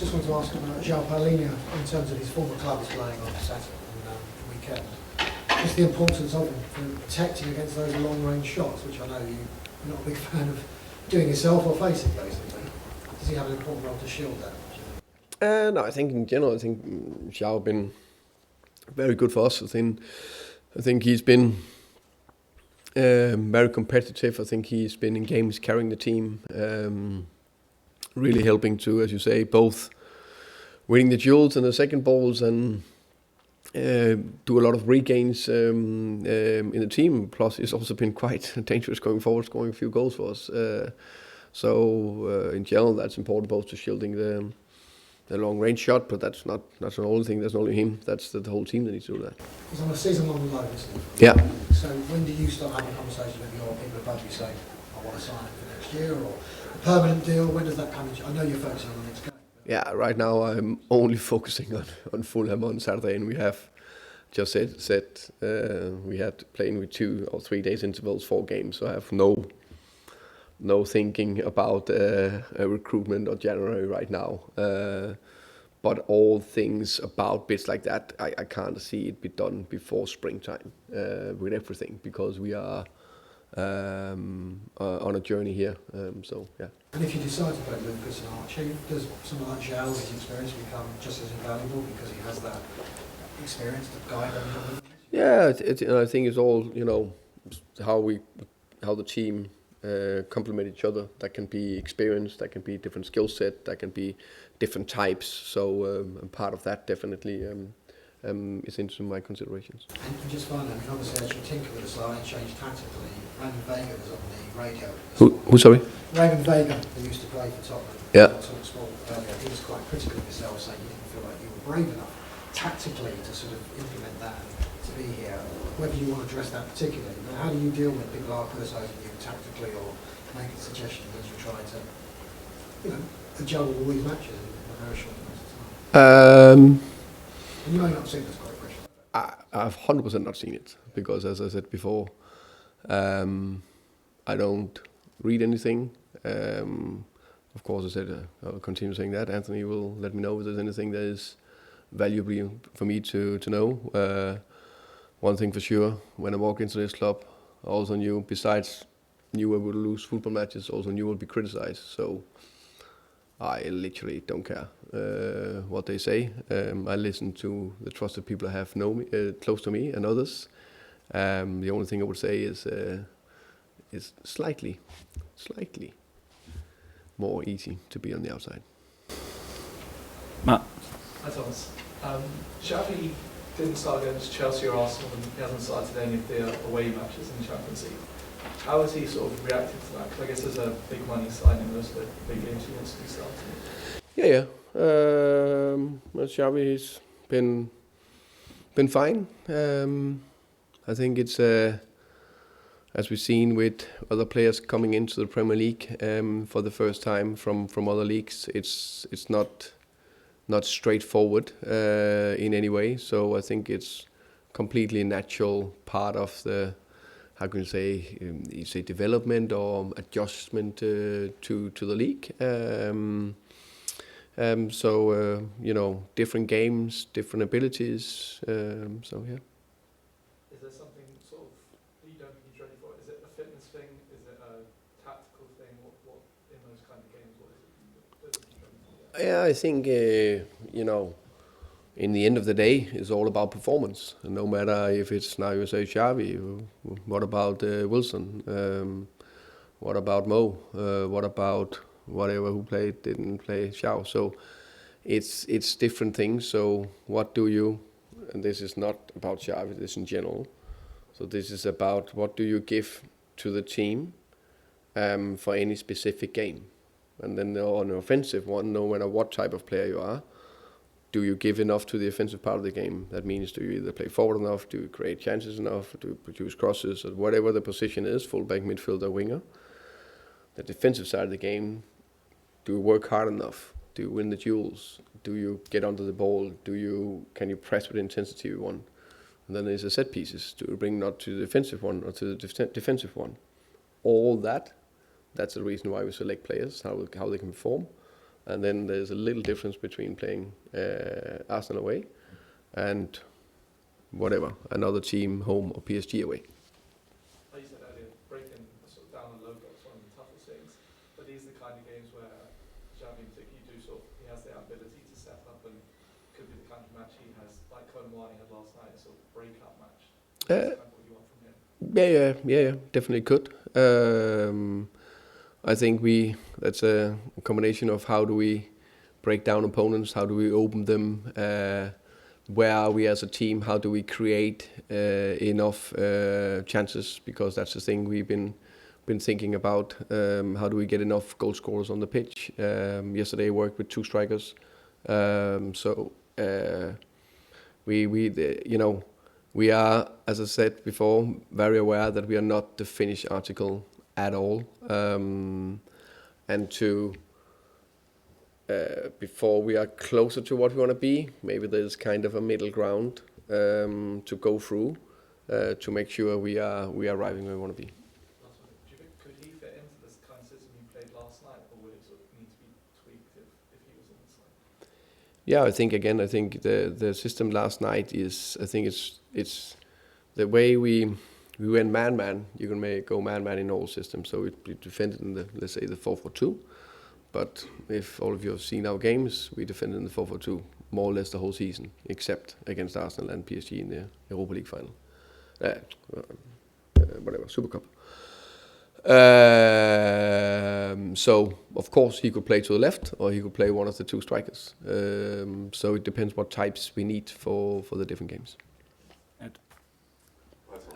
Just wanted to ask about João Paulinho in terms of his former club is playing on Saturday weekend. Just the importance of him for protecting against those long-range shots, which I know you're not a big fan of doing yourself or facing, basically. Does he have an important role to shield that? No, I think in general, Xiao been very good for us. I think he's been very competitive. I think he's been in games carrying the team, really helping to, as you say, both winning the duels and the second balls and do a lot of regains in the team. Plus, he's also been quite dangerous going forward, scoring a few goals for us. So in general, that's important both to shielding the long-range shot, but that's not the only thing. That's not only him. That's the whole team that needs to do that. He's on a season-long loan, isn't he? Yeah. So when do you start having conversations with your people above you saying, I want to sign him for next year, or a permanent deal? When does that come in? I know you're focusing on the next game. Yeah, right now I'm only focusing on Fulham on Saturday, and we have just said we had playing with 2 or 3 days intervals, 4 games, so I have no thinking about a recruitment or January right now. But all things about bits like that, I can't see it be done before springtime with everything, because we are on a journey here. So yeah. And if you decide to play Lucas and Archie, does someone like Zhao, his experience, become just as invaluable because he has that experience to guide them? Yeah, I think it's all how the team complement each other. That can be experience, that can be different skill set, that can be different types. So part of that definitely is into my considerations. And just finally, obviously as you tinker with the side and change tactically, Raymond Vega was on the radio. Who sorry? Raymond Vega, who used to play for Tottenham. Yeah. Talk Sport earlier. He was quite critical of yourself, saying you didn't feel like you were brave enough tactically to sort of implement that and to be here. Whether you want to address that particularly, but how do you deal when people are criticising you tactically or making suggestions as you try to, juggle all these matches in a very short amount of time? And you may not have seen this quite pressure. I've 100% not seen it, because as I said before, I don't read anything. Of course, I said I'll continue saying that. Anthony will let me know if there's anything that is valuable for me to know. One thing for sure, when I walk into this club, I also knew, besides knew I would lose football matches, also knew I would be criticized. So I literally don't care what they say. I listen to the trusted people I have close to me and others. The only thing I would say is slightly more easy to be on the outside. Matt. Hi Thomas. Xavi didn't start against Chelsea or Arsenal, and he hasn't started any of the away matches in the Champions League. How has he sort of reacted to that? Because I guess there's a big money signing, those are the big games he wants to be starting. Yeah. Xavi has been fine. I think it's as we've seen with other players coming into the Premier League for the first time from other leagues, it's not straightforward in any way. So I think it's completely natural part of the, how can you say development or adjustment to the league. So different games, different abilities. So yeah. Is there something sort of you don't think he's ready for? Is it a fitness thing? Is it a tactical thing? What in those kind of games? What is it that he's ready for? Yeah, I think in the end of the day, it's all about performance. And no matter if it's now you say Xavi, what about Wilson? What about Mo? What about whatever who didn't play Xiao? So it's different things. So what do you? And this is not about Xavi. This is in general. So this is about what do you give to the team for any specific game. And then on an offensive one, no matter what type of player you are, do you give enough to the offensive part of the game? That means do you either play forward enough, do you create chances enough, do you produce crosses, or whatever the position is, fullback, midfielder, winger. The defensive side of the game, do you work hard enough? Do you win the duels? Do you get onto the ball? Can you press with the intensity you want? And then there's the set pieces. Do you bring not to the defensive one or to the defensive one? All that's the reason why we select players, how they can perform. And then there's a little difference between playing Arsenal away and whatever, another team home or PSG away. Like you said earlier, breaking sort of down the low block is one of the toughest things. But these are the kind of games where Xavi in particular, he has the ability to set up, and could be the kind of match he has, like Cohen had last night, a sort of breakout match. That's kind of what you want from him. Yeah, definitely could. I think that's a combination of how do we break down opponents, how do we open them, where are we as a team, how do we create enough chances, because that's the thing we've been thinking about. How do we get enough goal scorers on the pitch? Yesterday I worked with 2 strikers, we are, as I said before, very aware that we are not the finished article at all, and before we are closer to what we want to be, maybe there's kind of a middle ground to go through to make sure we are arriving where we want to be. Last one, do you think, could he fit into this kind of system you played last night, or would it sort of need to be tweaked if he was on the side? Yeah, I think the system last night is, I think it's the way we went man. You can go man in all systems. So we defended in the, let's say, the 4-4-2. But if all of you have seen our games, we defended in the 4-4-2 more or less the whole season, except against Arsenal and PSG in the Europa League final. Whatever, Super Cup. So of course he could play to the left, or he could play one of the 2 strikers. So it depends what types we need for the different games. Ed.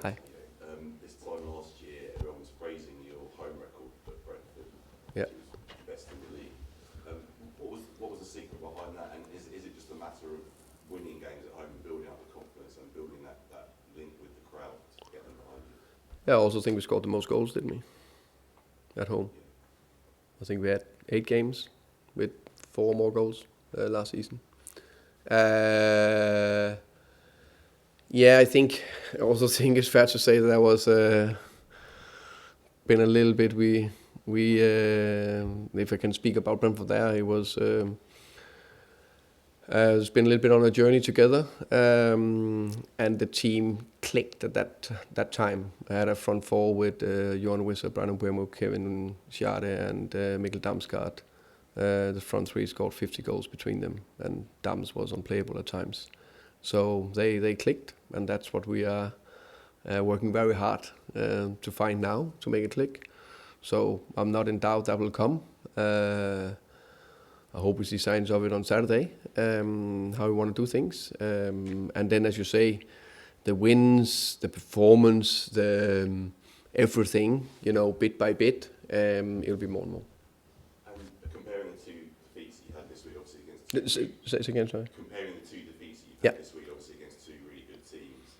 Hi. This time last year, everyone was praising your home record at Brentford, Yeah. which was best in the league. What was the secret behind that? And is it just a matter of winning games at home and building up the confidence and building that link with the crowd to get them behind you? Yeah, I also think we scored the most goals, didn't we? At home. I think we had 8 games with 4 more goals last season. Yeah, I also think it's fair to say that was been a little bit. We if I can speak about Brentford there, it was. It's been a little bit on a journey together, and the team clicked at that time. I had a front 4 with Johan Wisser, Brandon Buemo, Kevin Schade, and Mikkel Damsgaard. The front 3 scored 50 goals between them, and Dams was unplayable at times. So they clicked, and that's what we are working very hard to find now, to make it click. So I'm not in doubt that will come. I hope we see signs of it on Saturday, how we want to do things. And then, as you say, the wins, the performance, everything, bit by bit, it'll be more and more. And comparing the 2 defeats that you had this week, obviously against... Say it again, sorry. Comparing the 2 defeats that you've Yeah. had this week, obviously against 2 really good teams,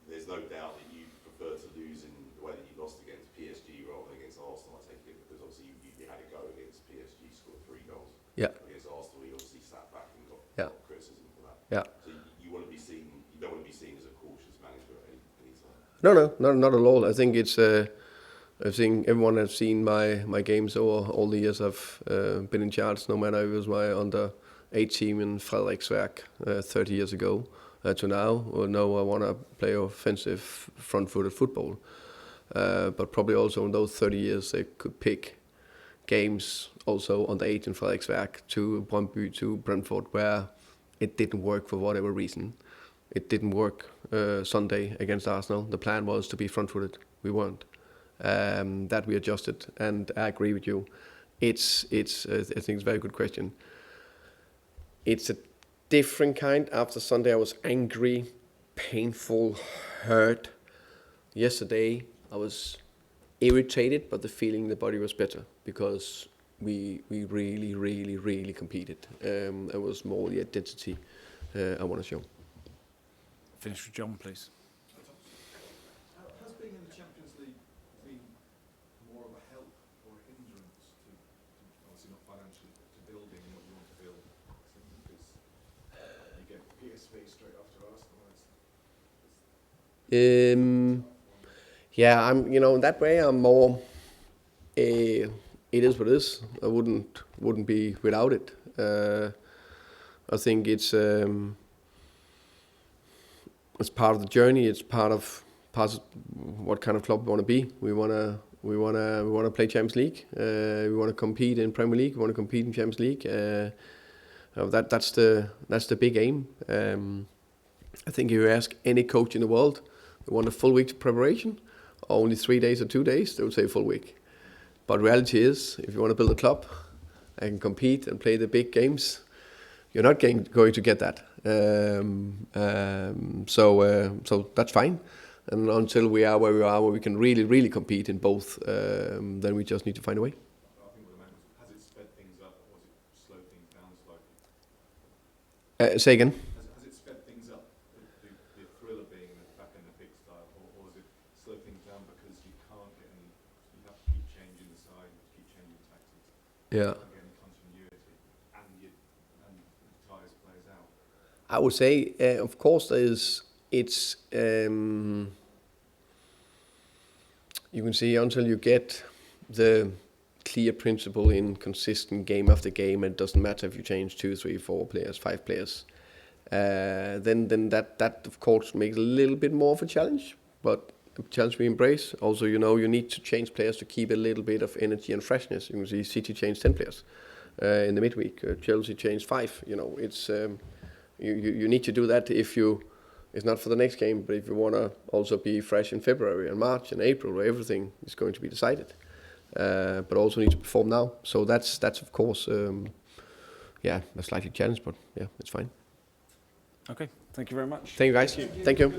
there's no doubt that you prefer to lose in the way that you lost against PSG rather than against Arsenal, I take it, because obviously you had a go against PSG, scored 3 goals. Yeah. Against Arsenal, you obviously sat back and got criticism for that. Yeah. So you want to be seen, you don't want to be seen as a cautious manager at any time. No, not at all. I think it's. I think everyone has seen my games over all the years I've been in charge. No matter if it was my under 8 team in Frederiksværk 30 years ago to now. Or no, I want to play offensive, front-footed football. But probably also in those 30 years, they could pick games also on the 8 in Frederiksværk to Brøndby to Brentford where it didn't work for whatever reason. It didn't work Sunday against Arsenal. The plan was to be front-footed. We weren't. That we adjusted, and I agree with you. I think it's a very good question. It's a different kind. After Sunday, I was angry, painful, hurt. Yesterday, I was irritated, but the feeling in the body was better because we really competed. It was more the identity I want to show. Finish with John, please. Has being in the Champions League been more of a help or a hindrance to obviously not financially, but to building what you want to build? Because you get PSV straight after Arsenal. Yeah, I'm. In that way, I'm more. it is what it is. I wouldn't be without it. I think it's part of the journey. It's part of what kind of club we want to be. We want to play Champions League. We want to compete in Premier League. We want to compete in Champions League. That's the big aim. I think if you ask any coach in the world, they want a full week of preparation, or only 3 days or 2 days, they would say full week. But reality is, if you want to build a club and compete and play the big games, you're not going to get that. So that's fine. And until we are where we are, where we can really, really compete in both, then we just need to find a way. I think what I meant was, has it sped things up or has it slowed things down slightly? Say again? Has it sped things up, the thrill of being back in the big style, or has it slowed things down because you can't get any, you have to keep changing the side, you have to keep changing tactics, Yeah. you can't get any continuity, and the tires plays out? I would say, of course, you can see until you get the clear principle in consistent game after game, and it doesn't matter if you change 2, 3, 4 players, 5 players, then that of course makes a little bit more of a challenge, but a challenge we embrace. Also, you need to change players to keep a little bit of energy and freshness. You can see City changed 10 players in the midweek. Chelsea changed 5. It's you need to do that if you. It's not for the next game, but if you want to also be fresh in February and March and April, where everything is going to be decided, but also need to perform now. So that's of course, a slightly challenge, but yeah, it's fine. Okay, thank you very much. Thank you, guys. Thank you.